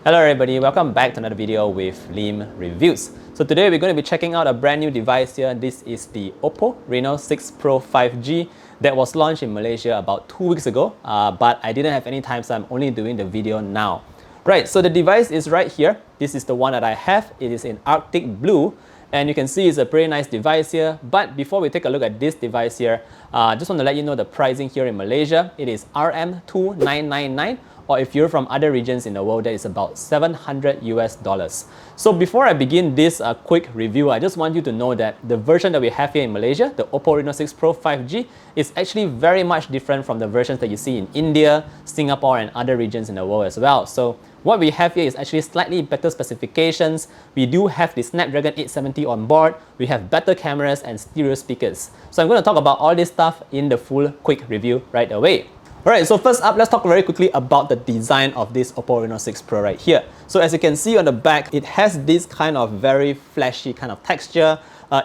Hello everybody, welcome back to another video with Lim Reviews. So today we're going to be checking out a brand new device here. This is the Oppo Reno6 Pro 5G that was launched in Malaysia about 2 weeks ago, but I didn't have any time, so I'm only doing the video now. Right, so the device is right here. This is the one that I have. It is in Arctic Blue. And you can see it's a pretty nice device here. But before we take a look at this device here, just want to let you know the pricing here in Malaysia. It is RM2999, or if you're from other regions in the world, that is about $700 US. So before I begin this quick review, I just want you to know that the version that we have here in Malaysia, the Oppo Reno6 Pro 5G, is actually very much different from the versions that you see in India, Singapore, and other regions in the world as well. So what we have here is actually slightly better specifications. We do have the Snapdragon 870 on board. We have better cameras and stereo speakers. So I'm going to talk about all this stuff in the full quick review right away. Alright, so first up, let's talk very quickly about the design of this Oppo Reno6 Pro right here. So as you can see on the back, it has this kind of very flashy kind of texture.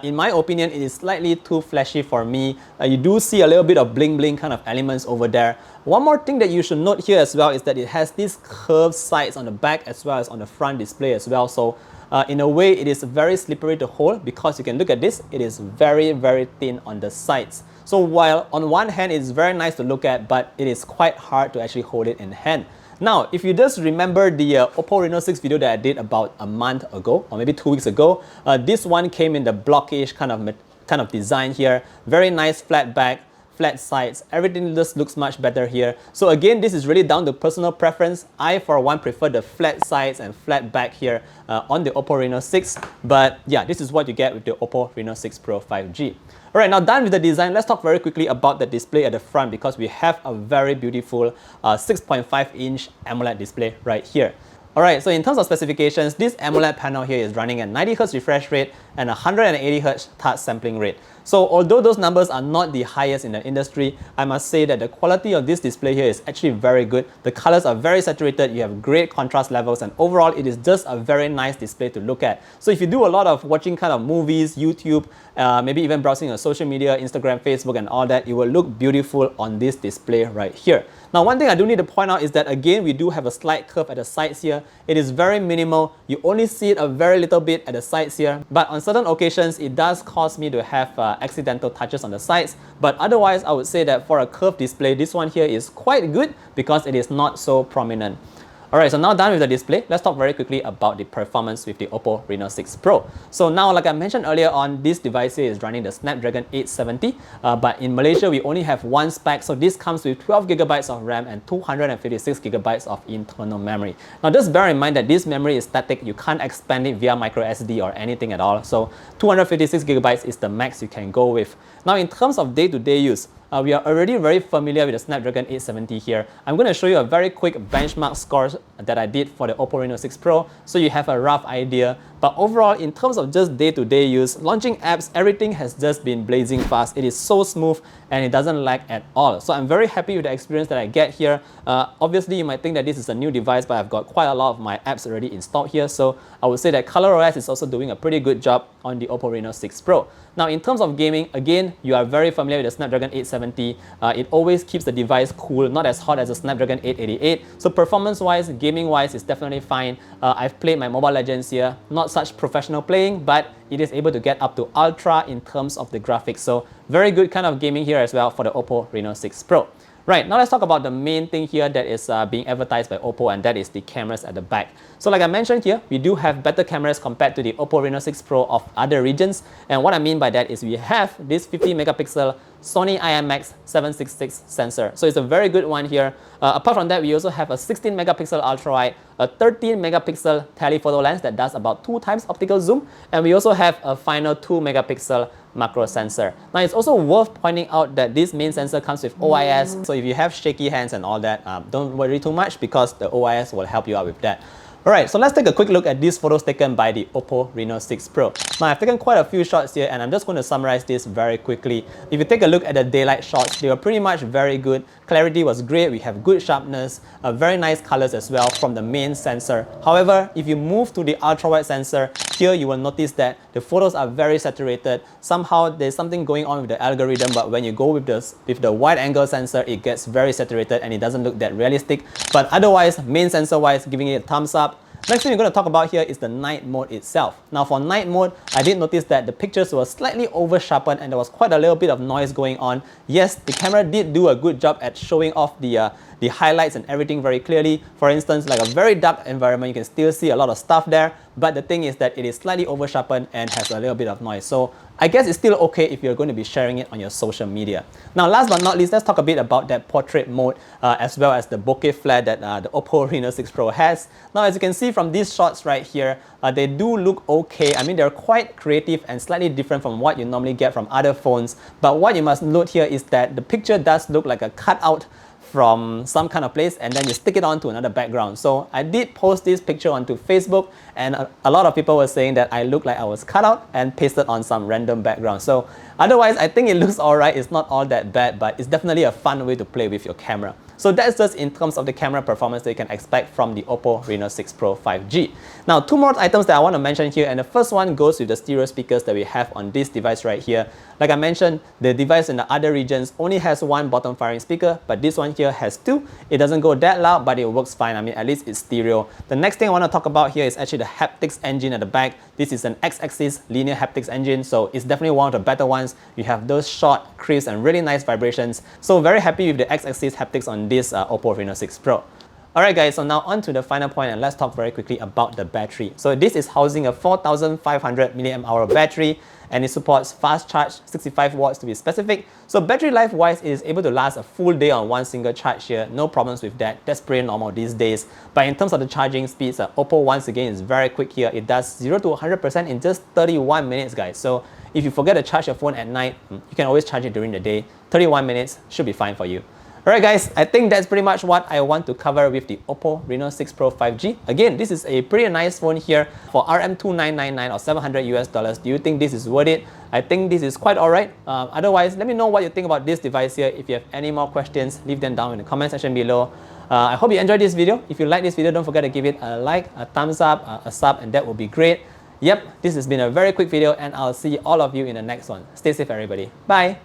In my opinion, it is slightly too flashy for me. You do see a little bit of bling bling kind of elements over there. One more thing that you should note here as well is that it has these curved sides on the back as well as on the front display as well. So in a way, it is very slippery to hold because you can look at this, it is very, very thin on the sides. So while on one hand, it's very nice to look at, but it is quite hard to actually hold it in hand. Now, if you just remember the Oppo Reno6 video that I did about a month ago, or maybe 2 weeks ago, this one came in the blockish kind of design here. Very nice flat back, flat sides, everything just looks much better here. So again, this is really down to personal preference. I, for one, prefer the flat sides and flat back here on the Oppo Reno6. But yeah, this is what you get with the Oppo Reno6 Pro 5G. Alright, now done with the design, let's talk very quickly about the display at the front because we have a very beautiful 6.5-inch AMOLED display right here. Alright, so in terms of specifications, this AMOLED panel here is running at 90Hz refresh rate and 180Hz touch sampling rate. So although those numbers are not the highest in the industry, I must say that the quality of this display here is actually very good. The colors are very saturated, you have great contrast levels, and overall it is just a very nice display to look at. So if you do a lot of watching kind of movies, YouTube, maybe even browsing on social media, Instagram, Facebook and all that, it will look beautiful on this display right here. Now one thing I do need to point out is that again, we do have a slight curve at the sides here. It is very minimal. You only see it a very little bit at the sides here, but on certain occasions, it does cause me to have accidental touches on the sides. But otherwise, I would say that for a curved display, this one here is quite good because it is not so prominent. Alright, so now done with the display, let's talk very quickly about the performance with the Oppo Reno6 Pro. So now, like I mentioned earlier on, this device here is running the Snapdragon 870, but in Malaysia, we only have one spec, so this comes with 12GB of RAM and 256GB of internal memory. Now just bear in mind that this memory is static, you can't expand it via microSD or anything at all, so 256GB is the max you can go with. Now in terms of day-to-day use, we are already very familiar with the Snapdragon 870 here. I'm going to show you a very quick benchmark scores that I did for the Oppo Reno6 Pro, so you have a rough idea. But overall, in terms of just day-to-day use, launching apps, everything has just been blazing fast. It is so smooth and it doesn't lag at all. So I'm very happy with the experience that I get here. Obviously, you might think that this is a new device, but I've got quite a lot of my apps already installed here. So I would say that ColorOS is also doing a pretty good job on the Oppo Reno6 Pro. Now, in terms of gaming, again, you are very familiar with the Snapdragon 870. It always keeps the device cool, not as hot as the Snapdragon 888. So performance-wise, gaming-wise, it's definitely fine. I've played my Mobile Legends here, not such professional playing, but it is able to get up to ultra in terms of the graphics. So very good kind of gaming here as well for the Oppo Reno6 Pro. Right, now let's talk about the main thing here that is being advertised by Oppo, and that is the cameras at the back. So like I mentioned here, we do have better cameras compared to the Oppo Reno6 Pro of other regions. And what I mean by that is we have this 50 megapixel Sony IMX766 sensor. So it's a very good one here. Apart from that, we also have a 16 megapixel ultra-wide, a 13 megapixel telephoto lens that does about 2 times optical zoom, and we also have a final 2 megapixel macro sensor. Now it's also worth pointing out that this main sensor comes with OIS, so if you have shaky hands and all that, don't worry too much because the OIS will help you out with that. Alright, so let's take a quick look at these photos taken by the Oppo Reno6 Pro. Now I've taken quite a few shots here and I'm just going to summarize this very quickly. If you take a look at the daylight shots, they were pretty much very good. Clarity was great, we have good sharpness, very nice colors as well from the main sensor. However, if you move to the ultra-wide sensor, here you will notice that the photos are very saturated. Somehow there's something going on with the algorithm, but when you go with the wide angle sensor, it gets very saturated and it doesn't look that realistic. But otherwise, main sensor wise, giving it a thumbs up. Next thing we're going to talk about here is the night mode itself. Now for night mode, I did notice that the pictures were slightly over sharpened and there was quite a little bit of noise going on. Yes, the camera did do a good job at showing off the highlights and everything very clearly. For instance, like a very dark environment, you can still see a lot of stuff there. But the thing is that it is slightly over sharpened and has a little bit of noise. So I guess it's still okay if you're going to be sharing it on your social media. Now last but not least, let's talk a bit about that portrait mode as well as the bokeh flare that the Oppo Reno6 Pro has. Now as you can see from these shots right here, they do look okay. I mean, they're quite creative and slightly different from what you normally get from other phones. But what you must note here is that the picture does look like a cutout from some kind of place and then you stick it onto another background. So I did post this picture onto Facebook and a lot of people were saying that I look like I was cut out and pasted on some random background. So otherwise, I think it looks alright. It's not all that bad, but it's definitely a fun way to play with your camera. So that's just in terms of the camera performance that you can expect from the Oppo Reno6 Pro 5G. Now, two more items that I want to mention here, and the first one goes with the stereo speakers that we have on this device right here. Like I mentioned, the device in the other regions only has one bottom firing speaker, but this one here has two. It doesn't go that loud, but it works fine. I mean, at least it's stereo. The next thing I want to talk about here is actually the haptics engine at the back. This is an X-axis linear haptics engine, so it's definitely one of the better ones. You have those short, crisp, and really nice vibrations. So very happy with the X-axis haptics on this Oppo Reno6 Pro. Alright guys, so now on to the final point and let's talk very quickly about the battery. So this is housing a 4500 mAh battery and it supports fast charge, 65 watts to be specific. So battery life wise, it is able to last a full day on one single charge here. No problems with that. That's pretty normal these days. But in terms of the charging speeds, Oppo once again is very quick here. It does 0 to 100% in just 31 minutes guys. So if you forget to charge your phone at night, you can always charge it during the day. 31 minutes should be fine for you. Alright guys, I think that's pretty much what I want to cover with the Oppo Reno6 Pro 5G. Again, this is a pretty nice phone here for RM2999 or $700 US. Do you think this is worth it? I think this is quite alright. Otherwise, let me know what you think about this device here. If you have any more questions, leave them down in the comment section below. I hope you enjoyed this video. If you like this video, don't forget to give it a like, a thumbs up, a sub, and that would be great. Yep, this has been a very quick video and I'll see all of you in the next one. Stay safe everybody. Bye!